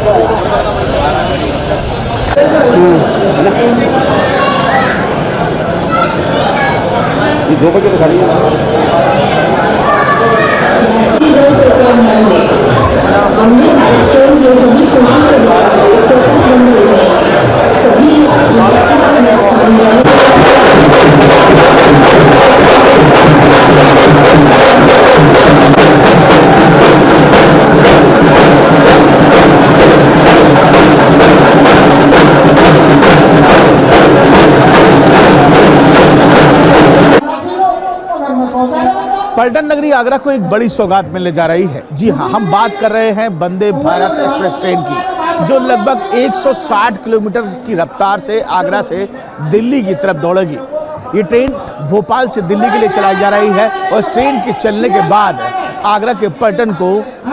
2 बजे तो खड़ी पलटन नगरी आगरा को एक बड़ी सौगात मिलने जा रही है। जी हाँ, हम बात कर रहे हैं वंदे भारत एक्सप्रेस ट्रेन की, जो लगभग 160 किलोमीटर की रफ्तार से आगरा से दिल्ली की तरफ दौड़ेगी। ये ट्रेन भोपाल से दिल्ली के लिए चलाई जा रही है और इस ट्रेन के चलने के बाद आगरा के पर्यटन को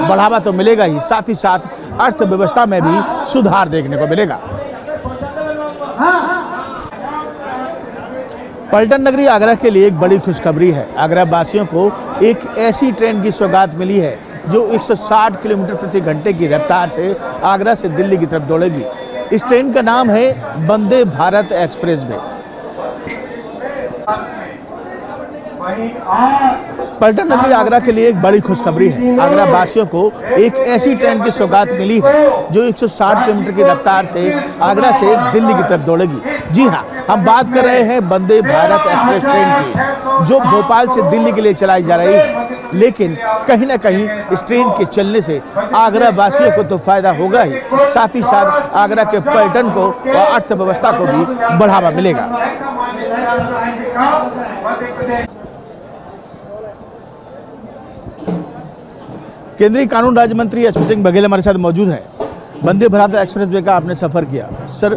बढ़ावा तो मिलेगा ही, साथ ही साथ अर्थव्यवस्था में भी सुधार देखने को मिलेगा। पलटन नगरी आगरा के लिए एक बड़ी खुशखबरी है। आगरा वासियों को एक ऐसी ट्रेन की सौगात मिली है जो 160 किलोमीटर प्रति घंटे की रफ्तार से आगरा से दिल्ली की तरफ दौड़ेगी। इस ट्रेन का नाम है वंदे भारत एक्सप्रेस वे। पलटन नगरी आगरा के लिए एक बड़ी खुशखबरी है। आगरा वासियों को एक ऐसी ट्रेन की सौगात मिली है जो 160 किलोमीटर की रफ्तार से आगरा से दिल्ली की तरफ दौड़ेगी। जी हाँ, हम बात कर रहे हैं वंदे भारत एक्सप्रेस ट्रेन की, जो भोपाल से दिल्ली के लिए चलाई जा रही है। लेकिन कहीं ना कहीं इस ट्रेन के चलने से आगरा वासियों को तो फायदा होगा ही, साथ ही साथ आगरा के पर्यटन को और अर्थव्यवस्था को भी बढ़ावा मिलेगा। केंद्रीय कानून राज्य मंत्री एसपी सिंह बघेल हमारे साथ मौजूद हैं। वंदे भारत एक्सप्रेस वे का आपने सफर किया, सर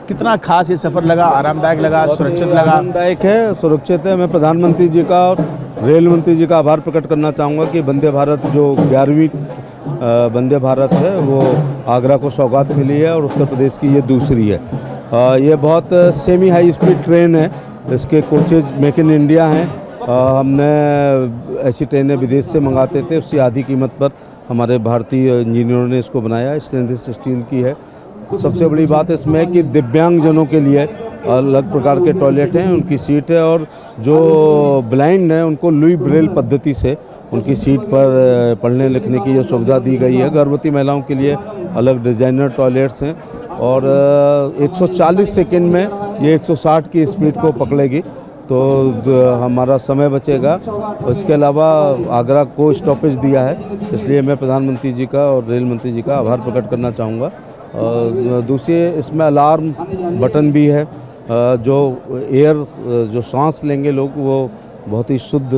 कितना खास ये सफर लगा? आरामदायक लगा, सुरक्षित लगा? आरामदायक है, सुरक्षित है। मैं प्रधानमंत्री जी का और रेल मंत्री जी का आभार प्रकट करना चाहूँगा कि वंदे भारत जो 11वीं वंदे भारत है वो आगरा को सौगात मिली है और उत्तर प्रदेश की ये दूसरी है। ये बहुत सेमी हाई स्पीड ट्रेन है। इसके कोचेज मेक इन इंडिया हैं। हमने ऐसी ट्रेनें विदेश से मंगाते थे, उससे आधी कीमत पर हमारे भारतीय इंजीनियरों ने इसको बनाया। स्टेनलेस स्टील की है। सबसे बड़ी बात इसमें है कि दिव्यांगजनों के लिए अलग प्रकार के टॉयलेट हैं, उनकी सीट है, और जो ब्लाइंड हैं उनको लुई ब्रेल पद्धति से उनकी सीट पर पढ़ने लिखने की ये सुविधा दी गई है। गर्भवती महिलाओं के लिए अलग डिजाइनर टॉयलेट्स हैं और 140 सेकंड में ये 160 की स्पीड को पकड़ेगी, तो हमारा समय बचेगा। इसके अलावा आगरा को स्टॉपेज दिया है, इसलिए मैं प्रधानमंत्री जी का और रेल मंत्री जी का आभार प्रकट करना चाहूँगा। दूसरी इसमें अलार्म बटन भी है, जो एयर जो सांस लेंगे लोग वो बहुत ही शुद्ध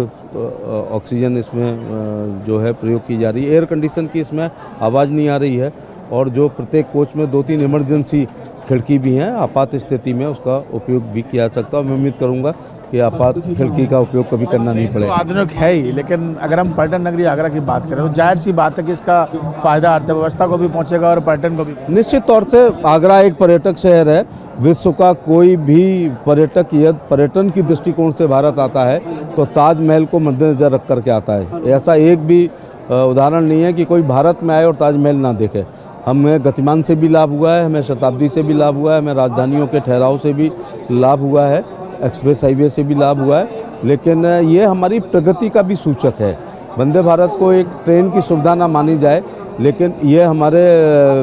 ऑक्सीजन इसमें जो है प्रयोग की जा रही है। एयर कंडीशन की इसमें आवाज़ नहीं आ रही है और जो प्रत्येक कोच में 2-3 इमरजेंसी खिड़की भी हैं, आपात स्थिति में उसका उपयोग भी किया जा सकता है। मैं उम्मीद करूंगा कि आपात खिड़की का उपयोग कभी करना नहीं पड़ेगा। तो आधुनिक है ही, लेकिन अगर हम पर्यटन नगरी आगरा की बात करें तो जाहिर सी बात है कि इसका फायदा अर्थव्यवस्था को भी पहुंचेगा और पर्यटन को भी। निश्चित तौर से आगरा एक पर्यटक शहर है। विश्व का कोई भी पर्यटक यदि पर्यटन की दृष्टिकोण से भारत आता है तो ताजमहल को मद्देनजर रख करके आता है। ऐसा एक भी उदाहरण नहीं है कि कोई भारत में आए और ताजमहल ना देखे। हमें गतिमान से भी लाभ हुआ है, हमें शताब्दी से भी लाभ हुआ है, हमें राजधानियों के ठहराव से भी लाभ हुआ है, एक्सप्रेस हाईवे से भी लाभ हुआ है। लेकिन ये हमारी प्रगति का भी सूचक है। वंदे भारत को एक ट्रेन की सुविधा ना मानी जाए, लेकिन ये हमारे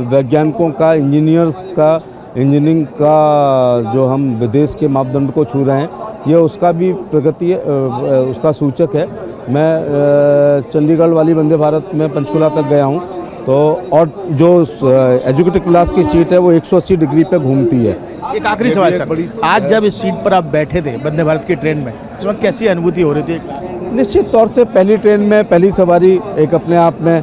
वैज्ञानिकों का, इंजीनियर्स का, इंजीनियरिंग का जो हम विदेश के मापदंड को छू रहे हैं, ये उसका भी प्रगति उसका सूचक है। मैं चंडीगढ़ वाली वंदे भारत में पंचकुला तक गया हूँ, तो और जो एजुकेटिव क्लास की सीट है वो 180 डिग्री पे घूमती है। एक आखिरी सवाल सर, आज जब इस सीट पर आप बैठे थे वंदे भारत की ट्रेन में, उस वक्त कैसी अनुभूति हो रही थी? निश्चित तौर से पहली ट्रेन में पहली सवारी एक अपने आप में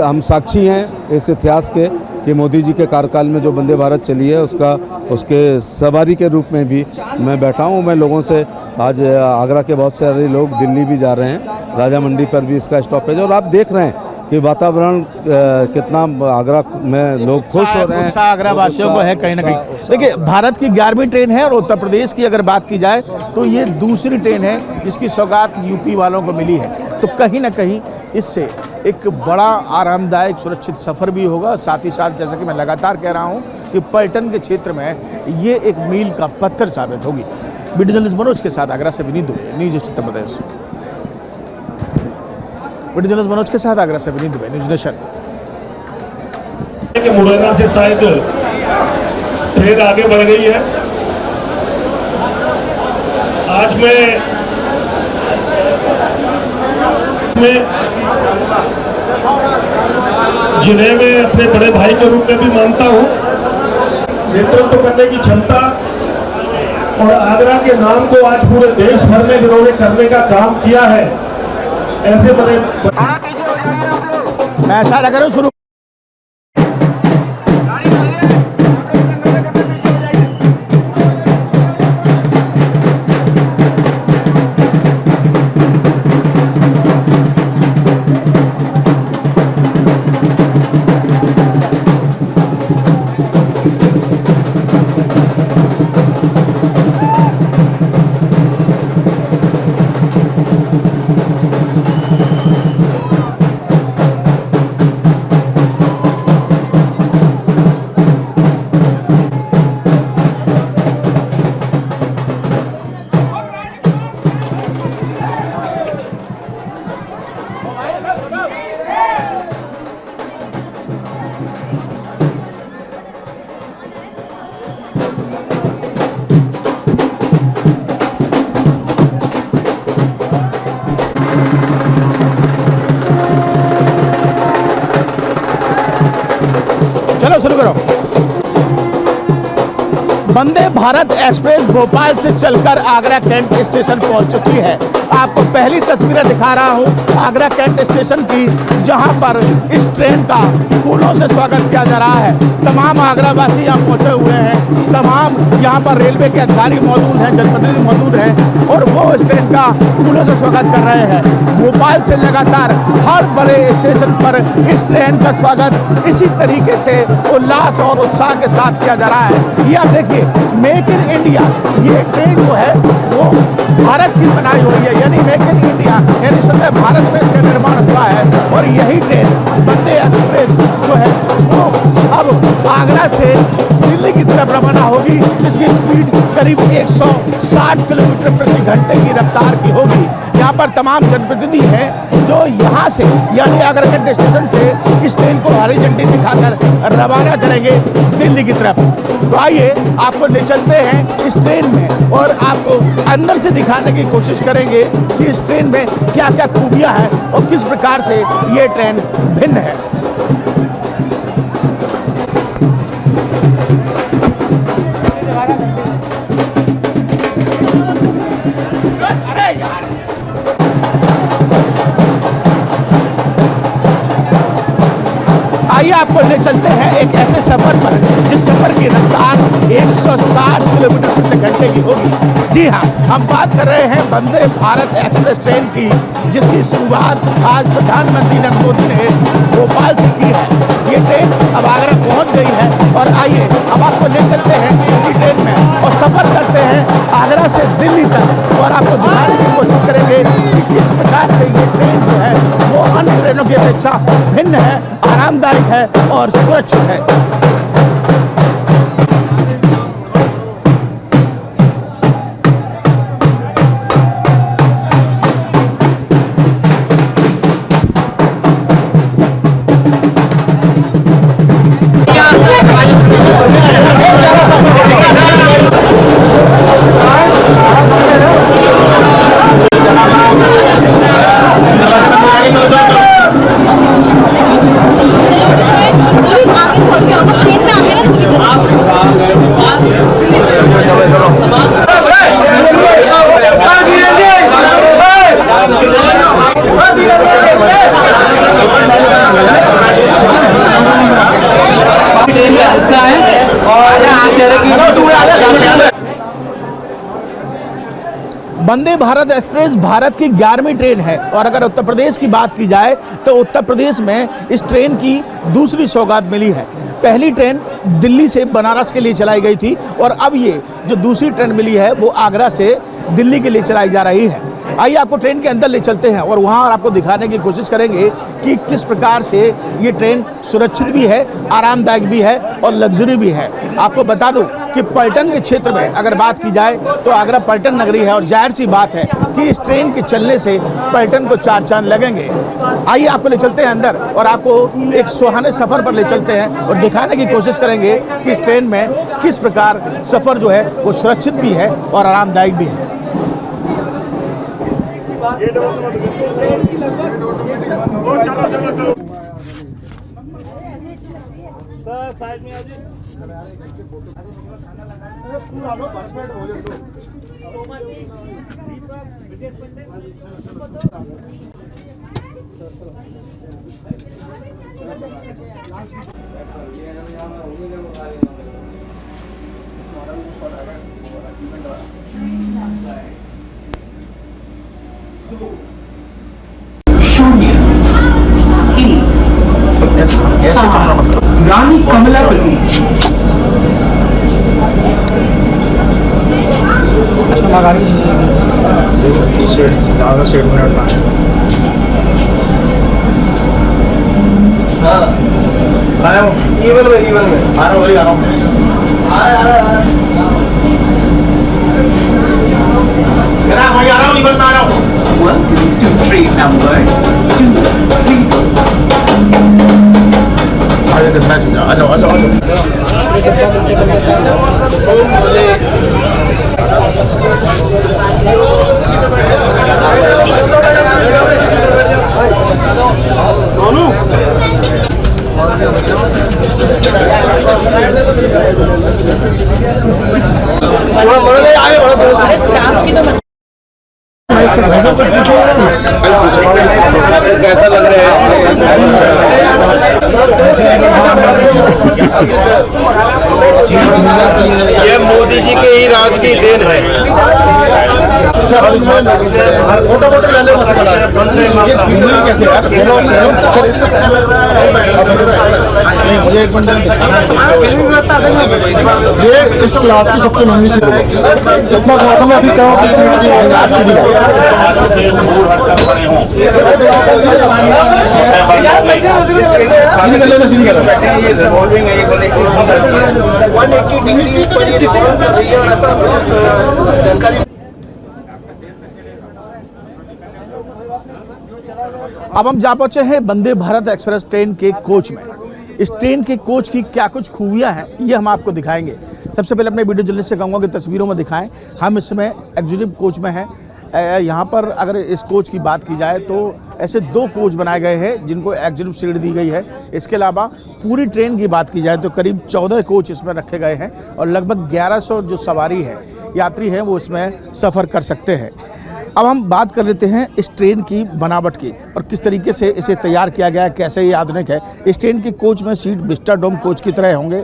हम साक्षी हैं इस इतिहास के कि मोदी जी के कार्यकाल में जो वंदे भारत चली है उसके सवारी के रूप में भी मैं बैठा हूँ। मैं लोगों से आज आगरा के बहुत सारे लोग दिल्ली भी जा रहे हैं, राजा मंडी पर भी इसका स्टॉपेज, और आप देख रहे हैं कि वातावरण कितना आगरा में लोग खुश हो रहे हैं। आगरा वासियों को है कहीं ना कहीं। देखिए, भारत की 11वीं ट्रेन है और उत्तर प्रदेश की अगर बात की जाए तो ये दूसरी ट्रेन है जिसकी सौगात यूपी वालों को मिली है। तो कहीं ना कहीं इससे एक बड़ा आरामदायक सुरक्षित सफ़र भी होगा। साथ ही साथ जैसा कि मैं लगातार कह रहा हूँ कि पर्यटन के क्षेत्र में ये एक मील का पत्थर साबित होगी। वीडियो जर्नलिस्ट मनोज के साथ आगरा से Vineet Dubey, news Uttar Pradesh. Video journalist Manoj के साथ आगरा से विनीत दुबे, न्यूज नेशन। मुरैना से शायद ट्रेन आगे बढ़ गई है। आज मैं जिन्हें मैं अपने बड़े भाई के रूप में भी मानता हूं, नेतृत्व करने की क्षमता और आगरा के नाम को आज पूरे देश भर में जिन्होंने करने का काम किया है, ऐसे बड़े मैं ऐसा लग रहा हूँ शुरू शुरू करो। वंदे भारत एक्सप्रेस भोपाल से चलकर आगरा कैंट स्टेशन पहुंच चुकी है। आपको पहली तस्वीरें दिखा रहा हूं आगरा कैंट स्टेशन की, जहां पर इस ट्रेन का फूलों से स्वागत किया जा रहा है। तमाम आगरावासी यहां पहुंचे हुए हैं, तमाम यहां पर रेलवे के अधिकारी मौजूद हैं, जनप्रतिनिधि मौजूद हैं और वो इस ट्रेन का फूलों से स्वागत कर रहे हैं। भोपाल से लगातार हर बड़े स्टेशन पर इस ट्रेन का स्वागत इसी तरीके से उल्लास और उत्साह के साथ किया जा रहा है। ये आप देखिए, मेक इन इंडिया, ये ट्रेन जो है वो भारत की बनाई हुई है, यानी मेक इन इंडिया, यानी स्वतः भारत में इसका निर्माण हुआ है। और यही ट्रेन वंदे एक्सप्रेस जो है वो अब आगरा से दिल्ली की तरफ रवाना होगी, जिसकी स्पीड करीब 160 किलोमीटर प्रति घंटे की रफ्तार की होगी। यहाँ पर तमाम जनप्रतिनिधि हैं जो यहाँ से यानी आगरा कैंट स्टेशन से इस ट्रेन को हरी झंडी दिखाकर रवाना करेंगे दिल्ली की तरफ। तो आइए आपको ले चलते हैं इस ट्रेन में और आपको अंदर से दिखाने की कोशिश करेंगे कि इस ट्रेन में क्या क्या खूबियाँ हैं और किस प्रकार से ये ट्रेन भिन्न है। आइए आपको ले चलते हैं एक ऐसे सफर पर जिस सफर की रफ्तार 160 किलोमीटर प्रति घंटे की होगी। जी हाँ, हम बात कर रहे हैं वंदे भारत एक्सप्रेस ट्रेन की, जिसकी शुरुआत आज प्रधानमंत्री नरेंद्र मोदी ने भोपाल से की है। ये ट्रेन अब आगरा पहुंच गई है और आइए अब आपको ले चलते हैं इसी ट्रेन में और सफर करते हैं आगरा से दिल्ली तक और आपको दिखाने की कोशिश करेंगे कि किस प्रकार से ये ट्रेन जो है वो अन्य ट्रेनों की अपेक्षा भिन्न है, आरामदायक है और सुरक्षित है। वंदे भारत एक्सप्रेस भारत की 11वीं ट्रेन है और अगर उत्तर प्रदेश की बात की जाए तो उत्तर प्रदेश में इस ट्रेन की दूसरी सौगात मिली है। पहली ट्रेन दिल्ली से बनारस के लिए चलाई गई थी और अब ये जो दूसरी ट्रेन मिली है वो आगरा से दिल्ली के लिए चलाई जा रही है। आइए आपको ट्रेन के अंदर ले चलते हैं और वहाँ आपको दिखाने की कोशिश करेंगे कि किस प्रकार से ये ट्रेन सुरक्षित भी है, आरामदायक भी है और लग्जरी भी है। आपको बता दूं कि पर्यटन के क्षेत्र में अगर बात की जाए तो आगरा पर्यटन नगरी है और जाहिर सी बात है कि इस ट्रेन के चलने से पर्यटन को चार चांद लगेंगे। आइए आपको ले चलते हैं अंदर और आपको एक सुहाने सफ़र पर ले चलते हैं और दिखाने की कोशिश करेंगे कि इस ट्रेन में किस प्रकार सफ़र जो है वो सुरक्षित भी है और आरामदायक भी है। साइड में रानी Kamlapati Welcome to train number कैसा लग रहा है? ये मोदी जी के ही राज की देन है। ये इस क्लास की सबसे महंगी सीट है। इतना खड़ा था मैं अभी क्या अब हम जा पहुंचे हैं वंदे भारत एक्सप्रेस ट्रेन के कोच में। इस ट्रेन के कोच की क्या कुछ खूबियां हैं ये हम आपको दिखाएंगे। सबसे पहले अपने वीडियो जर्नलिस्ट से कहूँगा कि तस्वीरों में दिखाएं। हम इसमें एग्जीक्यूटिव कोच में हैं। यहाँ पर अगर इस कोच की बात की जाए तो ऐसे 2 कोच बनाए गए हैं जिनको एग्जीक्यूटिव सीट दी गई है। इसके अलावा पूरी ट्रेन की बात की जाए तो करीब 14 कोच इसमें रखे गए हैं और लगभग 1100 जो सवारी है, यात्री हैं, वो इसमें सफ़र कर सकते हैं। अब हम बात कर लेते हैं इस ट्रेन की बनावट की और किस तरीके से इसे तैयार किया गया है, कैसे ये आधुनिक है। इस ट्रेन की कोच में सीट विस्टाडोम कोच की तरह होंगे।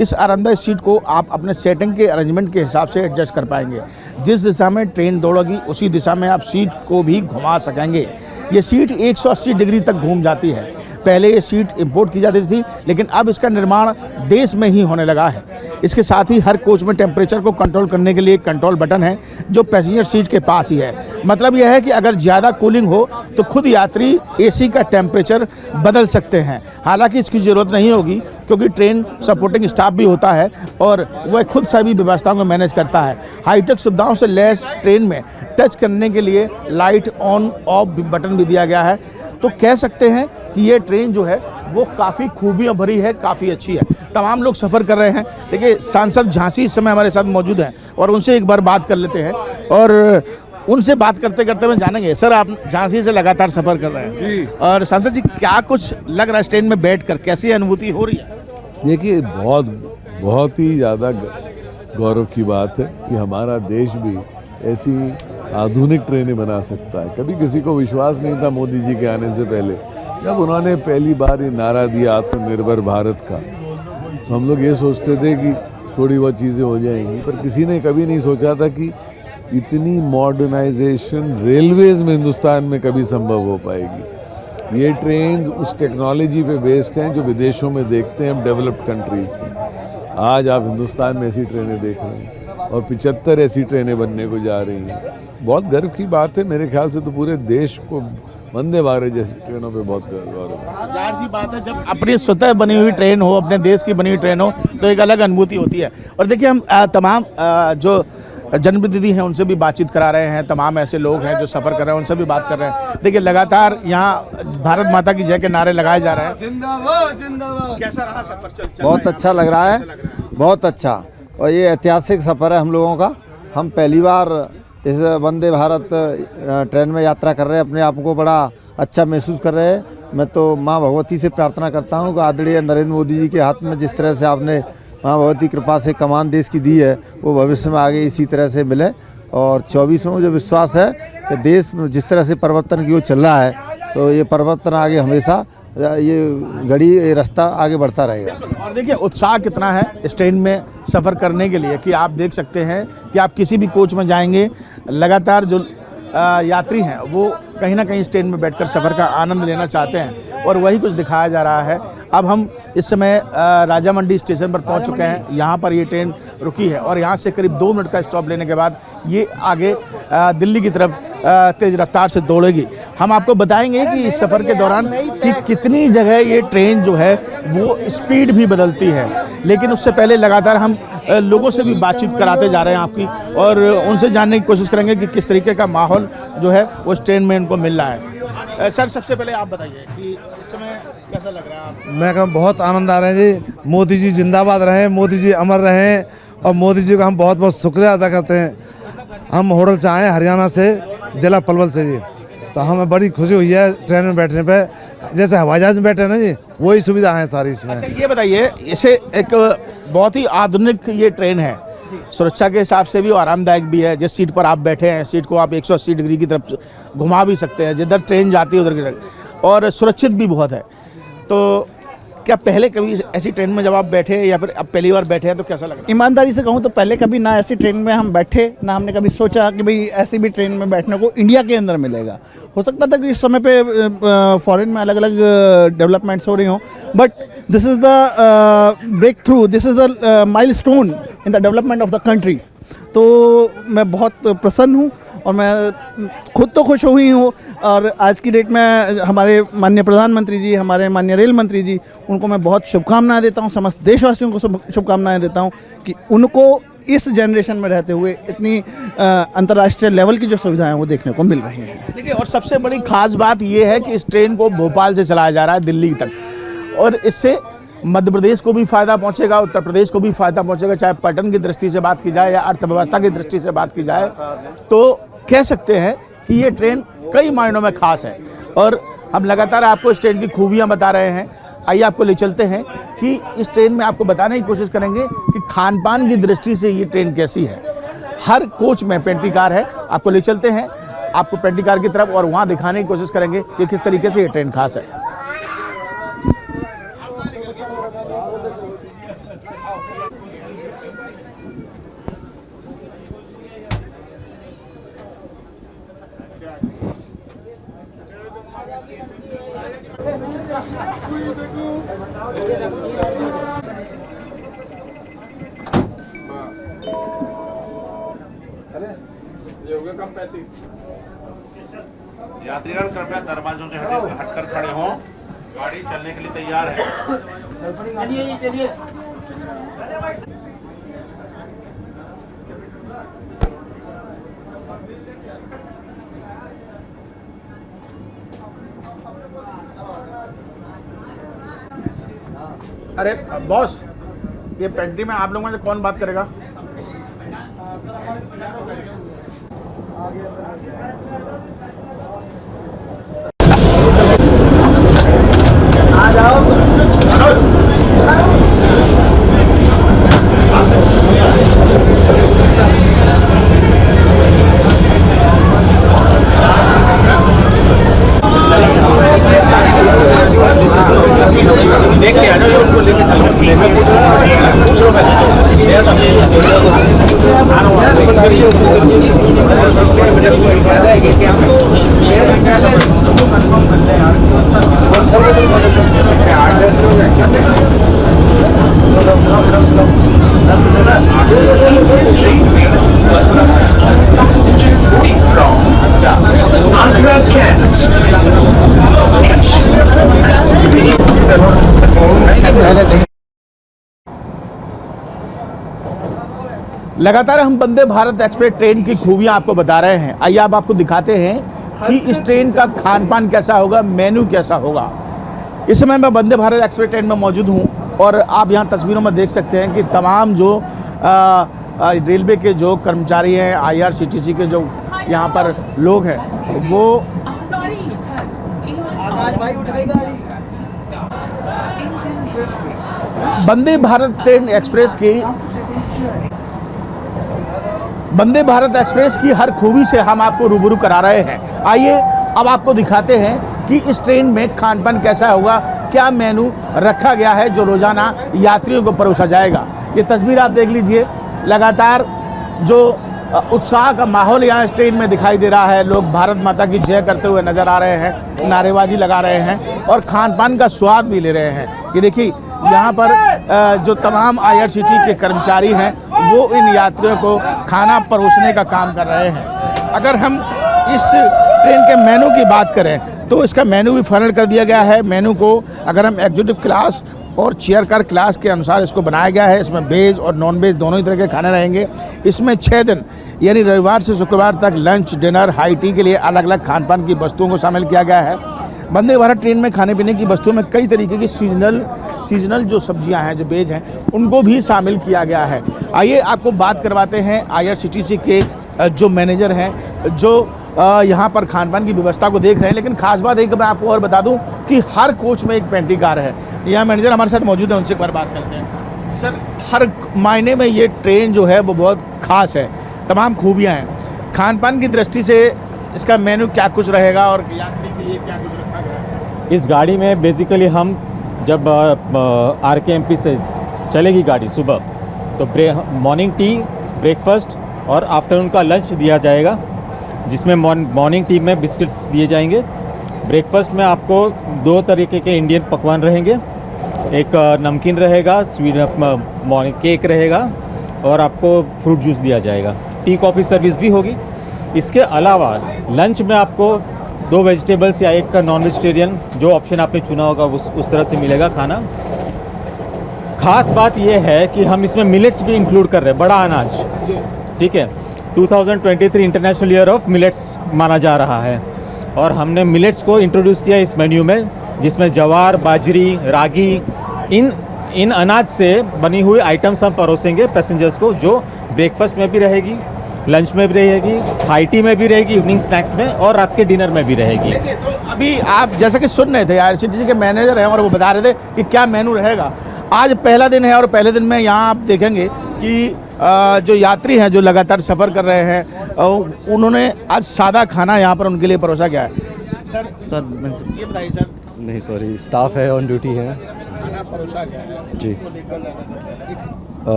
इस आरामदायक सीट को आप अपने सेटिंग के अरेंजमेंट के हिसाब से एडजस्ट कर पाएंगे। जिस दिशा में ट्रेन दौड़ेगी उसी दिशा में आप सीट को भी घुमा सकेंगे। ये सीट 180 डिग्री तक घूम जाती है। पहले ये सीट इंपोर्ट की जाती थी लेकिन अब इसका निर्माण देश में ही होने लगा है। इसके साथ ही हर कोच में टेम्परेचर को कंट्रोल करने के लिए एक कंट्रोल बटन है जो पैसेंजर सीट के पास ही है। मतलब यह है कि अगर ज़्यादा कूलिंग हो तो खुद यात्री एसी का टेम्परेचर बदल सकते हैं। हालांकि इसकी ज़रूरत नहीं होगी क्योंकि ट्रेन सपोर्टिंग स्टाफ भी होता है और वह खुद सभी व्यवस्थाओं को मैनेज करता है। हाईटेक सुविधाओं से लैस ट्रेन में टच करने के लिए लाइट ऑन ऑफ बटन भी दिया गया है। तो कह सकते हैं कि ये ट्रेन जो है वो काफ़ी खूबियाँ भरी है, काफ़ी अच्छी है। तमाम लोग सफ़र कर रहे हैं। देखिए सांसद झांसी इस समय हमारे साथ मौजूद हैं और उनसे एक बार बात कर लेते हैं और उनसे बात करते करते मैं जानेंगे। सर, आप झांसी से लगातार सफ़र कर रहे हैं जी, और सांसद जी क्या कुछ लग रहा है ट्रेन में बैठकर, कैसी अनुभूति हो रही है? देखिए, बहुत ही ज़्यादा गौरव की बात है कि हमारा देश भी ऐसी आधुनिक ट्रेनें बना सकता है। कभी किसी को विश्वास नहीं था मोदी जी के आने से पहले, जब उन्होंने पहली बार ये नारा दिया आत्मनिर्भर भारत का, तो हम लोग ये सोचते थे कि थोड़ी बहुत चीज़ें हो जाएंगी, पर किसी ने कभी नहीं सोचा था कि इतनी मॉडर्नाइजेशन रेलवेज़ में हिंदुस्तान में कभी संभव हो पाएगी। ये ट्रेन उस टेक्नोलॉजी पे बेस्ड हैं जो विदेशों में देखते हैं हम डेवलप्ड कंट्रीज़ में। आज आप हिंदुस्तान में ऐसी ट्रेनें देख रहे हैं और 75 ऐसी ट्रेनें बनने को जा रही हैं। बहुत गर्व की बात है। मेरे ख्याल से तो पूरे देश को वंदे भारत जैसी ट्रेनों पे बहुत गौरव है। जाहिर सी बात है, जब अपनी स्वतः बनी हुई ट्रेन हो, अपने देश की बनी हुई ट्रेन हो, तो एक अलग अनुभूति होती है। और देखिए, हम तमाम जो जनप्रतिनिधि हैं उनसे भी बातचीत करा रहे हैं, तमाम ऐसे लोग हैं जो सफ़र कर रहे हैं उनसे भी बात कर रहे हैं। देखिए, लगातार यहाँ भारत माता की जय के नारे लगाए जा रहे हैं। जिंदाबाद जिंदाबाद। कैसा रहा सफर? बहुत अच्छा लग रहा है, बहुत अच्छा। और ये ऐतिहासिक सफ़र है हम लोगों का। हम पहली बार इस वंदे भारत ट्रेन में यात्रा कर रहे हैं, अपने आप को बड़ा अच्छा महसूस कर रहे हैं। मैं तो माँ भगवती से प्रार्थना करता हूँ कि आदरणीय नरेंद्र मोदी जी के हाथ में जिस तरह से आपने माँ भगवती कृपा से कमान देश की दी है, वो भविष्य में आगे इसी तरह से मिले। और 24 में मुझे विश्वास है कि देश जिस तरह से परिवर्तन की ओर चल रहा है, तो ये परिवर्तन आगे हमेशा ये रास्ता आगे बढ़ता रहेगा। और देखिए, उत्साह कितना है इस ट्रेन में सफ़र करने के लिए कि आप देख सकते हैं कि आप किसी भी कोच में जाएंगे, लगातार जो यात्री हैं वो कहीं ना कहीं इस ट्रेन में बैठकर सफ़र का आनंद लेना चाहते हैं, और वही कुछ दिखाया जा रहा है। अब हम इस समय राजा मंडी स्टेशन पर पहुंच चुके हैं। यहाँ पर ये ट्रेन रुकी है और यहाँ से करीब 2 मिनट का स्टॉप लेने के बाद ये आगे दिल्ली की तरफ तेज़ रफ्तार से दौड़ेगी। हम आपको बताएंगे कि इस सफ़र के दौरान कि कितनी जगह ये ट्रेन जो है वो स्पीड भी बदलती है। लेकिन उससे पहले लगातार हम लोगों से भी बातचीत कराते जा रहे हैं आपकी, और उनसे जानने की कोशिश करेंगे कि किस तरीके का माहौल जो है वो इस ट्रेन में इनको मिल रहा है। सर, सबसे पहले आप बताइए कि इस समय कैसा लग रहा है आपको? मैं कहूँ बहुत आनंद आ रहा है जी। मोदी जी जिंदाबाद रहें, मोदी जी अमर रहें, और मोदी जी का हम बहुत बहुत शुक्रिया अदा करते हैं। हम होटल से आए हरियाणा से, जिला पलवल से जी, तो हमें बड़ी खुशी हुई है ट्रेन में बैठने पे। जैसे हवाई जहाज में बैठे ना जी, वही सुविधा है सारी इसमें। अच्छा, ये बताइए, इसे एक बहुत ही आधुनिक ये ट्रेन है, सुरक्षा के हिसाब से भी और आरामदायक भी है। जिस सीट पर आप बैठे हैं, सीट को आप 180 डिग्री की तरफ घुमा भी सकते हैं, जिधर ट्रेन जाती है उधर की तरफ, और सुरक्षित भी बहुत है। तो क्या पहले कभी ऐसी ट्रेन में जब आप बैठे या फिर अब पहली बार बैठे हैं तो कैसा लगा? ईमानदारी से कहूँ तो पहले कभी ना ऐसी ट्रेन में हम बैठे, ना हमने कभी सोचा कि भाई ऐसी भी ट्रेन में बैठने को इंडिया के अंदर मिलेगा। हो सकता था कि इस समय पे फॉरेन में अलग अलग डेवलपमेंट्स हो रही हों, but this is the breakthrough, this is the milestone in the development of the country. तो मैं बहुत प्रसन्न हूँ और मैं खुद तो खुश हुई हूँ। और आज की डेट में हमारे माननीय प्रधानमंत्री जी, हमारे माननीय रेल मंत्री जी, उनको मैं बहुत शुभकामनाएं देता हूँ, समस्त देशवासियों को शुभकामनाएं देता हूँ कि उनको इस जनरेशन में रहते हुए इतनी अंतर्राष्ट्रीय लेवल की जो सुविधाएं वो देखने को मिल रही हैं। देखिए, और सबसे बड़ी खास बात ये है कि इस ट्रेन को भोपाल से चलाया जा रहा है दिल्ली तक, और इससे मध्य प्रदेश को भी फ़ायदा पहुंचेगा, उत्तर प्रदेश को भी फ़ायदा पहुंचेगा। चाहे पर्यटन की दृष्टि से बात की जाए या अर्थव्यवस्था की दृष्टि से बात की जाए, तो कह सकते हैं कि ये ट्रेन कई मायनों में खास है। और हम लगातार आपको इस ट्रेन की खूबियाँ बता रहे हैं। आइए आपको ले चलते हैं कि इस ट्रेन में आपको बताने की कोशिश करेंगे कि खान पान की दृष्टि से ये ट्रेन कैसी है। हर कोच में पेंट्री कार है। आपको ले चलते हैं आपको पेंट्री कार की तरफ, और वहाँ दिखाने की कोशिश करेंगे कि किस तरीके से ये ट्रेन खास है। यात्रीगण कृपया दरवाजों से हटकर खड़े हों। गाड़ी चलने के लिए तैयार है। चलिए। अरे बॉस, ये पेंट्री में आप लोगों में से कौन बात करेगा? आ जाओ। देख के आ जाओ, उनको लेके चलो। पूछो पहले। लगातार हम वंदे भारत एक्सप्रेस ट्रेन की खूबियां आपको बता रहे हैं। आइए अब आपको दिखाते हैं कि इस ट्रेन का खान पान कैसा होगा, मेन्यू कैसा होगा। इस समय मैं वंदे भारत एक्सप्रेस ट्रेन में मौजूद हूं और आप यहां तस्वीरों में देख सकते हैं कि तमाम जो रेलवे के जो कर्मचारी हैं, IRCTC के जो यहां पर लोग हैं, वो वंदे भारत ट्रेन एक्सप्रेस की वंदे भारत एक्सप्रेस की हर खूबी से हम आपको रूबरू करा रहे हैं। आइए अब आपको दिखाते हैं कि इस ट्रेन में खान पान कैसा होगा, क्या मेनू रखा गया है जो रोज़ाना यात्रियों को परोसा जाएगा। ये तस्वीर आप देख लीजिए, लगातार जो उत्साह का माहौल यहाँ इस ट्रेन में दिखाई दे रहा है। लोग भारत माता की जय करते हुए नज़र आ रहे हैं, नारेबाजी लगा रहे हैं और खान पान का स्वाद भी ले रहे हैं। ये देखिए यहाँ पर जो तमाम IRCTC के कर्मचारी हैं वो इन यात्रियों को खाना परोसने का काम कर रहे हैं। अगर हम इस ट्रेन के मेनू की बात करें तो इसका मेनू भी फाइनल कर दिया गया है। मेनू को अगर हम एग्जीक्यूटिव क्लास और चेयर कार क्लास के अनुसार इसको बनाया गया है। इसमें वेज और नॉन वेज दोनों ही तरह के खाने रहेंगे। इसमें 6 दिन यानी रविवार से शुक्रवार तक लंच, डिनर, हाई टी के लिए अलग अलग खान पान की वस्तुओं को शामिल किया गया है। वंदे भारत ट्रेन में खाने पीने की वस्तुओं में कई तरीके की सीजनल जो सब्जियां हैं, जो वेज हैं, उनको भी शामिल किया गया है। आइए आपको बात करवाते हैं IRCTC के जो मैनेजर हैं, जो यहाँ पर खान पान की व्यवस्था को देख रहे हैं। लेकिन खास बात एक मैं आपको और बता दूं कि हर कोच में एक पेंट्री कार है। यहाँ मैनेजर हमारे साथ मौजूद है, उनसे एक बार बात करते हैं। सर, हर मायने में ये ट्रेन जो है वो बहुत ख़ास है, तमाम खूबियाँ हैं। खान पान की दृष्टि से इसका मेनू क्या कुछ रहेगा और यात्री के लिए क्या कुछ रखा गया है? इस गाड़ी में बेसिकली हम जब RKMP से चलेगी गाड़ी सुबह, तो मॉर्निंग टी, ब्रेकफास्ट और आफ्टरनून का लंच दिया जाएगा, जिसमें मॉर्निंग टी में बिस्किट्स दिए जाएंगे। ब्रेकफास्ट में आपको 2 तरीके के इंडियन पकवान रहेंगे, एक नमकीन रहेगा, स्वीट मॉर्निंग केक रहेगा और आपको फ्रूट जूस दिया जाएगा। टी कॉफ़ी सर्विस भी होगी। इसके अलावा लंच में आपको 2 वेजिटेबल्स या 1 का नॉन वेजिटेरियन, जो ऑप्शन आपने चुना होगा उस तरह से मिलेगा खाना। खास बात यह है कि हम इसमें मिलेट्स भी इंक्लूड कर रहे हैं, बड़ा अनाज, ठीक है। 2023 इंटरनेशनल ईयर ऑफ मिलेट्स माना जा रहा है और हमने मिलेट्स को इंट्रोड्यूस किया इस मेन्यू में, जिसमें जवार, बाजरी, रागी, इन अनाज से बनी हुई आइटम्स हम परोसेंगे पैसेंजर्स को, जो ब्रेकफास्ट में भी रहेगी, लंच में भी रहेगी, हाई टी में भी रहेगी, इवनिंग स्नैक्स में और रात के डिनर में भी रहेगी। तो अभी आप जैसा कि सुन रहे थे, IRCTC के मैनेजर हैं और वो बता रहे थे कि क्या मेनू रहेगा। आज पहला दिन है और पहले दिन में यहाँ आप देखेंगे कि जो यात्री हैं, जो लगातार सफ़र कर रहे हैं, उन्होंने आज सादा खाना यहाँ पर उनके लिए परोसा गया है। सर ये बताइए सर। नहीं सॉरी, स्टाफ है, ऑन ड्यूटी है। खाना परोसा गया है जी।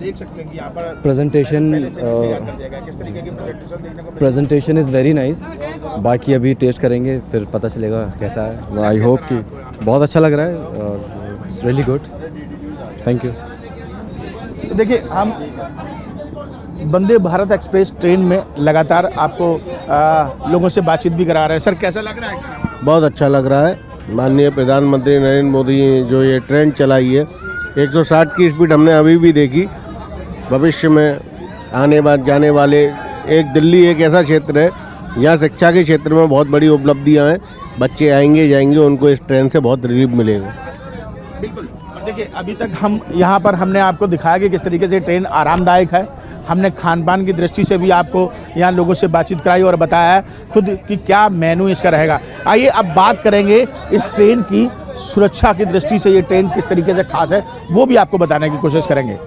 देख सकते हैं कि यहाँ पर प्रेजेंटेशन इज़ वेरी नाइस। बाकी अभी टेस्ट करेंगे फिर पता चलेगा कैसा है। आई होप कि बहुत अच्छा लग रहा है और it's really good. Thank you. देखिए, हम वंदे भारत एक्सप्रेस ट्रेन में लगातार आपको लोगों से बातचीत भी करा रहे हैं। सर, कैसा लग रहा है? बहुत अच्छा लग रहा है। माननीय प्रधानमंत्री नरेंद्र मोदी ने जो ये ट्रेन चलाई है, 160 की स्पीड हमने अभी भी देखी। भविष्य में जाने वाले एक दिल्ली एक ऐसा क्षेत्र है यहाँ शिक्षा के क्षेत्र में बहुत बड़ी उपलब्धियाँ हैं। बच्चे आएंगे जाएंगे, उनको इस ट्रेन से बहुत रिलीफ मिलेगा। बिल्कुल। देखिए, अभी तक हम यहाँ पर हमने आपको दिखाया कि किस तरीके से ट्रेन आरामदायक है। हमने खान पान की दृष्टि से भी आपको यहाँ लोगों से बातचीत कराई और बताया खुद कि क्या मेनू इसका रहेगा। आइए अब बात करेंगे इस ट्रेन की सुरक्षा की दृष्टि से ये ट्रेन किस तरीके से खास है, वो भी आपको बताने की कोशिश करेंगे।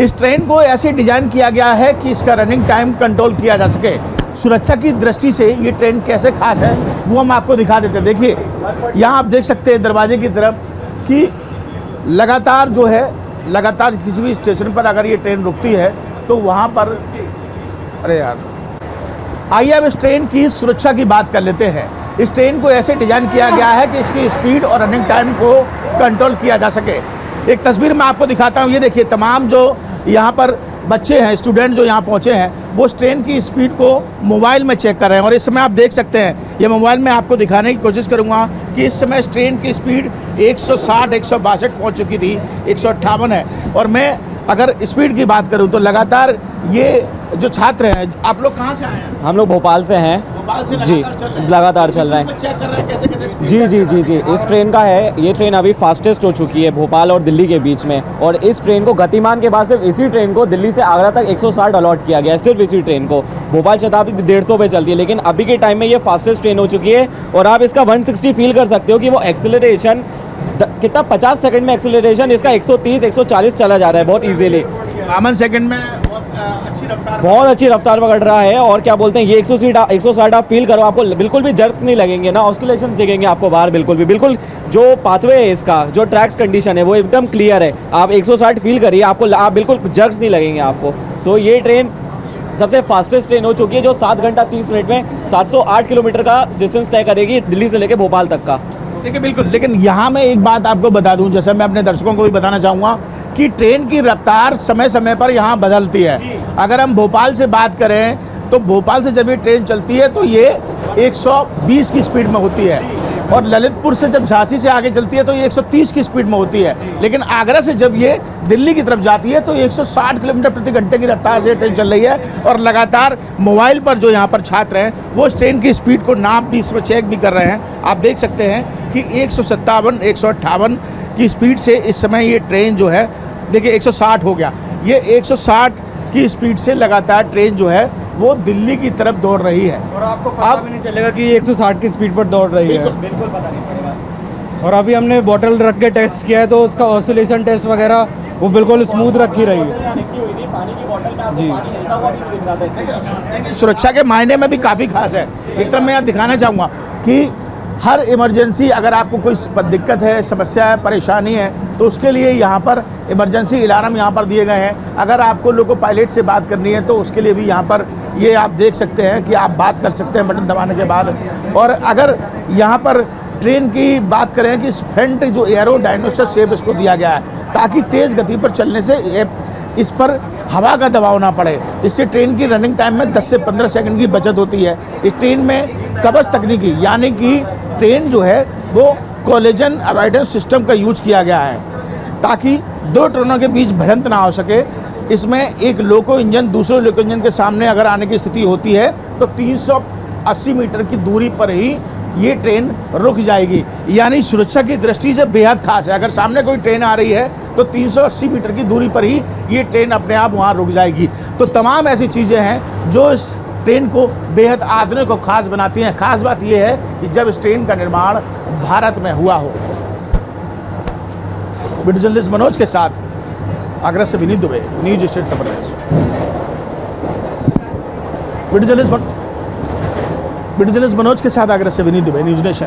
इस ट्रेन को ऐसे डिजाइन किया गया है कि इसका रनिंग टाइम कंट्रोल किया जा सके। सुरक्षा की दृष्टि से ये ट्रेन कैसे खास है वो हम आपको दिखा देते हैं। देखिए, यहाँ आप देख सकते हैं दरवाजे की तरफ कि लगातार जो है, लगातार किसी भी स्टेशन पर अगर ये ट्रेन रुकती है तो वहाँ पर, अरे यार, आइए अब इस ट्रेन की सुरक्षा की बात कर लेते हैं। इस ट्रेन को ऐसे डिज़ाइन किया गया है कि इसकी स्पीड और रनिंग टाइम को कंट्रोल किया जा सके। एक तस्वीर मैं आपको दिखाता हूँ, ये देखिए, तमाम जो यहाँ पर बच्चे हैं, स्टूडेंट जो यहाँ पहुँचे हैं, वो इस ट्रेन की स्पीड को मोबाइल में चेक कर रहे हैं। और इस समय आप देख सकते हैं, ये मोबाइल में आपको दिखाने की कोशिश करूँगा कि इस समय इस ट्रेन की स्पीड 160 162 पहुँच चुकी थी, 158 है। और मैं अगर स्पीड की बात करूँ तो लगातार ये जो छात्र हैं, आप लोग कहाँ से आए हैं? हम लोग भोपाल से हैं। भोपाल से जी, लगातार चल रहा है। चेक कर रहे हैं कैसे कैसे स्पीड जी जी जी जी, इस ट्रेन का है, ये ट्रेन अभी फास्टेस्ट हो चुकी है भोपाल और दिल्ली के बीच में। और इस ट्रेन को गतिमान के बाद सिर्फ इसी ट्रेन को दिल्ली से आगरा तक 160 अलॉट किया गया है, सिर्फ इसी ट्रेन को। भोपाल शताब्दी 150 पे चलती है, लेकिन अभी के टाइम में ये फास्टेस्ट ट्रेन हो चुकी है। और आप इसका 160 फील कर सकते हो कि वो एक्सेलरेशन कितना, 50 सेकंड में एक्सेलरेशन इसका 130 140 चला जा रहा है बहुत ईजिली। 52 सेकंड में बहुत अच्छी रफ्तार पकड़ रहा है। और क्या बोलते हैं, ये 160 आप फील करो, आपको बिल्कुल भी जर्क्स नहीं लगेंगे ना, ऑस्किलेशन दिखेंगे आपको बाहर, बिल्कुल भी, बिल्कुल जो पाथवे है इसका, जो ट्रैक्स कंडीशन है वो एकदम क्लियर है। आप 160 फील करिए, आपको आप बिल्कुल जर्क्स नहीं लगेंगे आपको। सो ये ट्रेन सबसे फास्टेस्ट ट्रेन हो चुकी है, जो 7 घंटा 30 मिनट में 708 किलोमीटर का डिस्टेंस तय करेगी दिल्ली से लेकर भोपाल तक का। देखिए बिल्कुल, लेकिन यहाँ मैं एक बात आपको बता दूँ, जैसे मैं अपने दर्शकों को भी बताना चाहूँगा कि ट्रेन की रफ्तार समय समय पर यहाँ बदलती है। अगर हम भोपाल से बात करें तो भोपाल से जब ये ट्रेन चलती है तो ये 120 की स्पीड में होती है, और ललितपुर से जब झांसी से आगे चलती है तो ये 130 की स्पीड में होती है। लेकिन आगरा से जब ये दिल्ली की तरफ जाती है तो 160 किलोमीटर प्रति घंटे की रफ्तार से ट्रेन चल रही है। और लगातार मोबाइल पर जो यहाँ पर छात्र हैं वो इस ट्रेन की स्पीड को नाप भी, इसमें चेक भी कर रहे हैं। आप देख सकते हैं कि 157 158 की स्पीड से इस समय ये ट्रेन जो है, देखिए 160 हो गया, ये 160 की स्पीड से लगातार ट्रेन जो है वो दिल्ली की तरफ दौड़ रही है। और आपको पता भी नहीं चलेगा कि 160 की स्पीड पर दौड़ रही है। बिल्कुल पता नहीं पड़ेगा। और अभी हमने बोतल रख के टेस्ट किया है तो उसका ऑसिलेशन टेस्ट वगैरह वो बिल्कुल स्मूथ रखी रही है। जी, सुरक्षा के मायने में भी काफ़ी खास है। एक तरफ मैं यहाँ दिखाना चाहूँगा कि हर इमरजेंसी, अगर आपको कोई दिक्कत है, समस्या है, परेशानी है, तो उसके लिए यहाँ पर इमरजेंसी अलार्म यहाँ पर दिए गए हैं। अगर आपको लोको पायलट से बात करनी है तो उसके लिए भी यहाँ पर ये आप देख सकते हैं कि आप बात कर सकते हैं बटन दबाने के बाद। और अगर यहाँ पर ट्रेन की बात करें कि फ्रंट जो एरो डायनोसर शेप इसको दिया गया है ताकि तेज़ गति पर चलने से इस पर हवा का दबाव ना पड़े। इससे ट्रेन की रनिंग टाइम में 10 से 15 सेकंड की बचत होती है। इस ट्रेन में कवच तकनीकी, यानी कि ट्रेन जो है वो कोलिजन अवॉइडेंस सिस्टम का यूज किया गया है ताकि दो ट्रेनों के बीच भिड़ंत ना हो सके। इसमें एक लोको इंजन दूसरे लोको इंजन के सामने अगर आने की स्थिति होती है तो 380 मीटर की दूरी पर ही ये ट्रेन रुक जाएगी, यानी सुरक्षा की दृष्टि से बेहद खास है। अगर सामने कोई ट्रेन आ रही है तो 380 मीटर की दूरी पर ही ये ट्रेन अपने आप वहाँ रुक जाएगी। तो तमाम ऐसी चीज़ें हैं जो इस ट्रेन को बेहद आधुनिक और ख़ास बनाती हैं। खास बात यह है कि जब इस ट्रेन का निर्माण भारत में हुआ हो। वीडियो जर्नलिस्ट मनोज के साथ आगरा से Vineet Dubey, news state Uttar Pradesh. Video journalist Manoj के साथ आगरा से विनीत दुबे, न्यूज नेशन।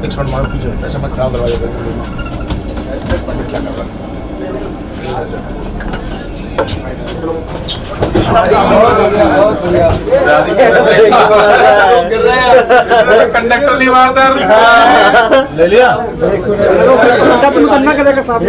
एक शॉट मारो पीछे, ऐसा मत खराब दरवाजा पे। क्या कर रहा कंडक्टर नहीं मारता ले लिया तुम करना करेगा साहब।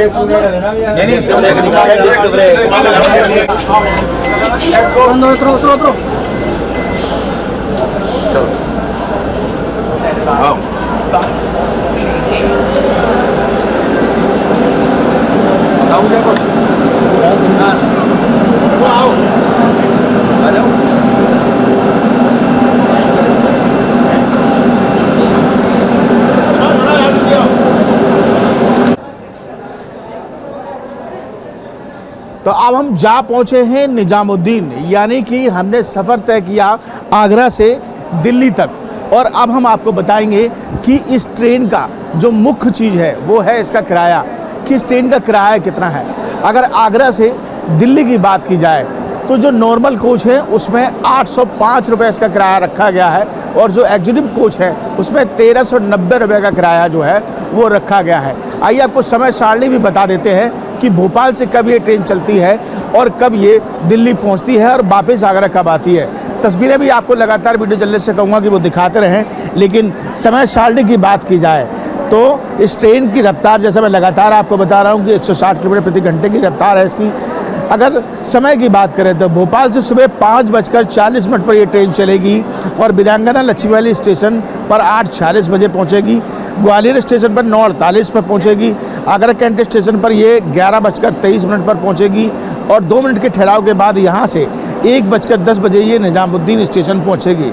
तो अब हम जा पहुँचे हैं निजामुद्दीन, यानी कि हमने सफ़र तय किया आगरा से दिल्ली तक। और अब हम आपको बताएंगे कि इस ट्रेन का जो मुख्य चीज़ है वो है इसका किराया, कि इस ट्रेन का किराया कितना है। अगर आगरा से दिल्ली की बात की जाए तो जो नॉर्मल कोच है उसमें 805 रुपये इसका किराया रखा गया है, और जो एग्जीक्यूटिव कोच है उसमें 1390 रुपये का किराया जो है वो रखा गया है। आइए आपको समय सारणी भी बता देते हैं कि भोपाल से कब ये ट्रेन चलती है और कब ये दिल्ली पहुंचती है और वापस आगरा कब आती है। तस्वीरें भी आपको लगातार वीडियो जर्नलिस्ट से कहूँगा कि वो दिखाते रहें, लेकिन समय सारणी की बात की जाए तो इस ट्रेन की रफ्तार, जैसा मैं लगातार आपको बता रहा हूँ कि 160 किलोमीटर प्रति घंटे की रफ्तार है इसकी। अगर समय की बात करें तो भोपाल से सुबह 5:40 पर ये ट्रेन चलेगी और वीरांगना लक्ष्मीवाली स्टेशन पर 8:40 बजे पहुंचेगी। ग्वालियर स्टेशन पर 9:48 पर पहुंचेगी। आगरा कैंट स्टेशन पर ये 11:23 पर पहुंचेगी और 2 मिनट के ठहराव के बाद यहाँ से 1:10 बजे ये निजामुद्दीन स्टेशन पहुँचेगी।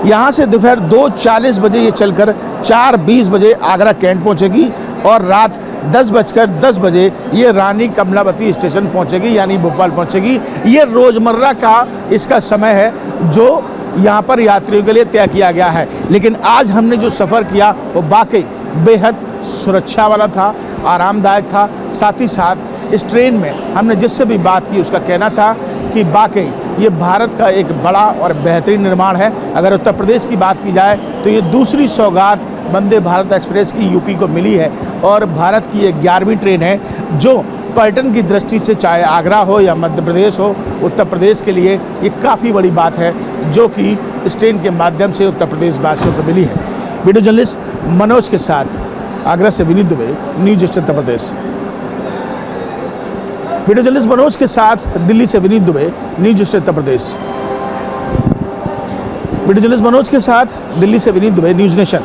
यहाँ से दोपहर 2:40 बजे ये चलकर 4:20 बजे आगरा कैंट पहुँचेगी और रात 10:10 बजे ये रानी कमलावती स्टेशन पहुंचेगी, यानी भोपाल पहुंचेगी। ये रोज़मर्रा का इसका समय है जो यहाँ पर यात्रियों के लिए तय किया गया है। लेकिन आज हमने जो सफ़र किया वो वाकई बेहद सुरक्षा वाला था, आरामदायक था। साथ ही साथ इस ट्रेन में हमने जिससे भी बात की उसका कहना था कि वाकई ये भारत का एक बड़ा और बेहतरीन निर्माण है। अगर उत्तर प्रदेश की बात की जाए तो ये दूसरी सौगात वंदे भारत एक्सप्रेस की यूपी को मिली है और भारत की ये 11वीं ट्रेन है जो पर्यटन की दृष्टि से, चाहे आगरा हो या मध्य प्रदेश हो, उत्तर प्रदेश के लिए ये काफ़ी बड़ी बात है जो कि इस ट्रेन के माध्यम से उत्तर प्रदेश वासियों को मिली है। वीडियो जर्नलिस्ट मनोज के साथ आगरा से Vineet Dubey, news east Uttar Pradesh. Video journalist Manoj के साथ दिल्ली से Vineet Dubey, news east Uttar Pradesh. Video journalist Manoj के साथ दिल्ली से विनीत दुबे, न्यूज नेशन।